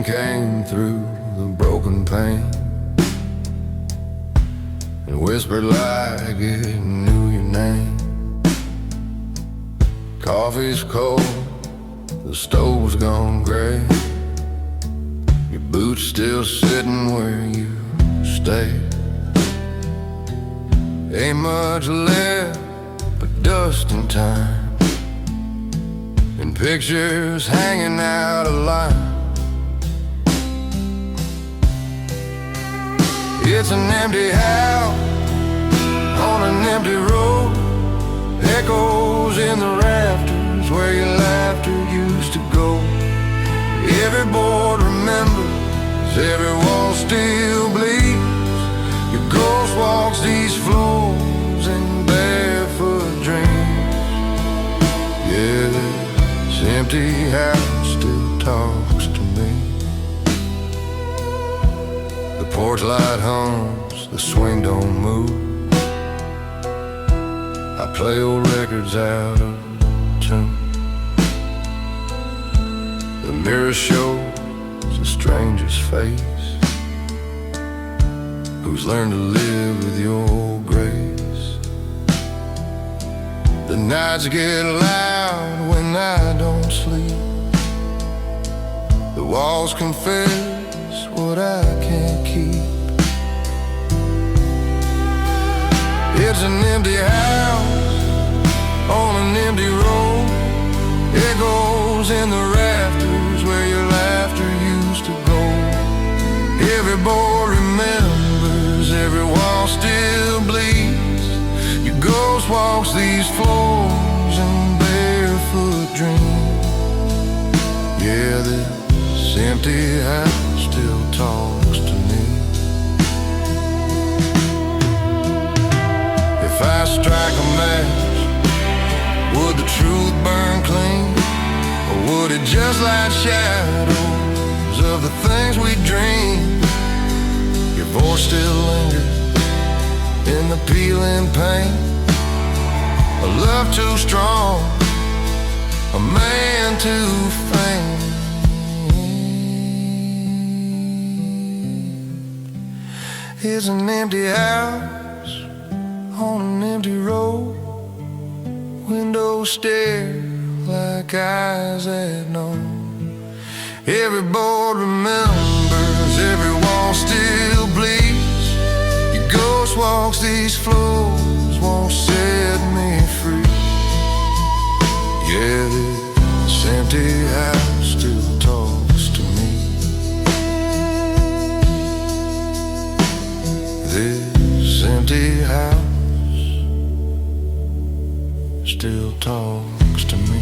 wind came through the broken pane and whispered like it knew your name. Coffee's cold, the stove's gone gray, your boots still sitting where you stayed. Ain't much left but dust and time, and pictures hanging out of line. It's an empty house on an empty road, echoes in the rafters where your laughter used to go. Every board remembers, every wall still bleeds. Your ghost walks these floors in barefoot dreams. Yeah, this empty house still talks to me. The porch light hums, the swing don't move. I play old records out of tune. The mirror shows a stranger's face, who's learned to live with your grace. The nights get loud when I don't sleep. The walls confess what I can't keep. It's an empty house on an empty road, echoes in the rafters where your laughter used to go. Every board remembers, every wall still bleeds. Your ghost walks these floors in barefoot dreams. Yeah, this empty house still talks to me. If I strike a match, would the truth burn clean? Or would it just light shadows of the things we dream? Your voice still lingers in the peeling pain. A love too strong, a man too faint. It's an empty house on an empty road, windows stare like eyes that know. Every board remembers, every wall still bleeds. Your ghost walks these floors, won't set me free. Yeah, this empty house still talks to me. This empty house still talks to me.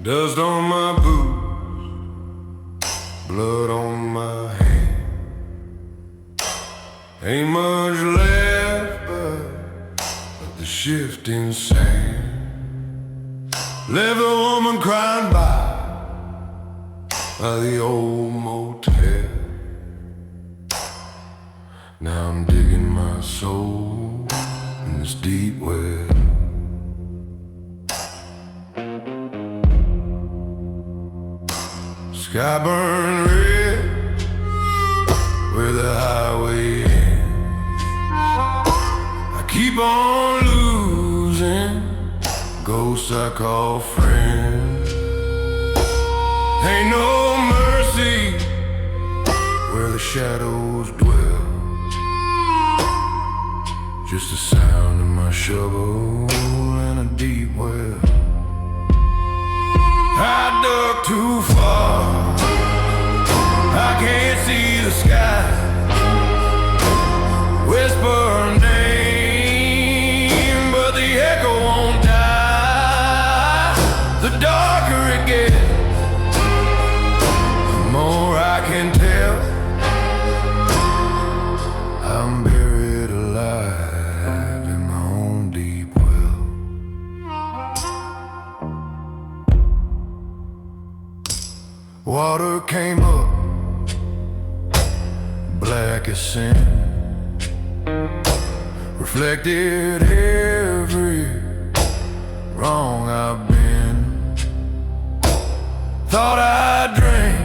Dust on my boots, blood on my hand. Ain't much left but the shifting sand. Left a woman crying by the old motel. Now I'm digging my soul in this deep well. Sky burned red where the highway ends. I keep on losing ghosts I call friends. Ain't no mercy where the shadows dwell. Just the sound of my shovel and a deep too far. I can't see the sky. Whisper her name, but the echo won't die. The darker it gets, the more I can tell. I'm buried alive in my own deep well. Water came up, black as sin, reflected every wrong I've been. Thought I'd drink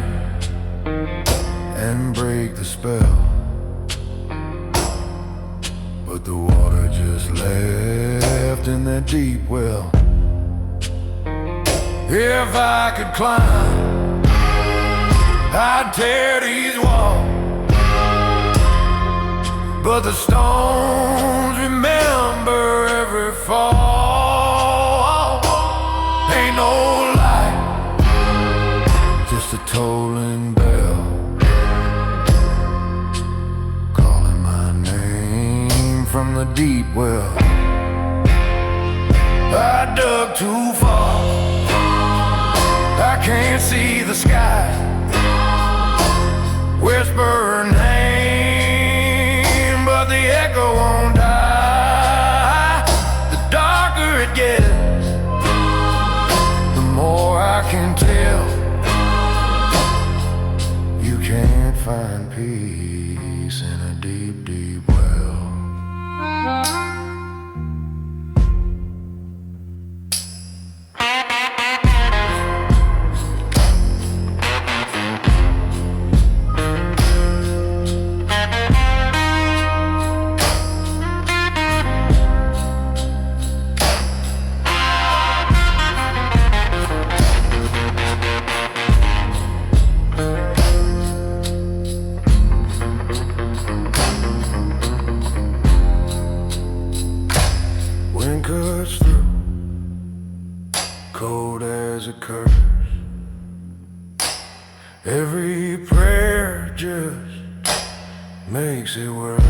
and break the spell, but the water just left in that deep well. If I could climb, I'd tear these walls, but the stones remember every fall. Ain't no light, just a tolling bell, calling my name from the deep well. I dug too far, I can't see the sky. Whisper her name, but the echo won't die. The darker it gets, the more I can tell. You can't find peace in a deep, deep well. Wind cuts through, cold as a curse. Every prayer just makes it worse.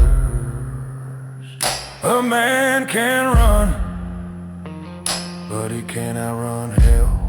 A man can run, but he can't outrun hell.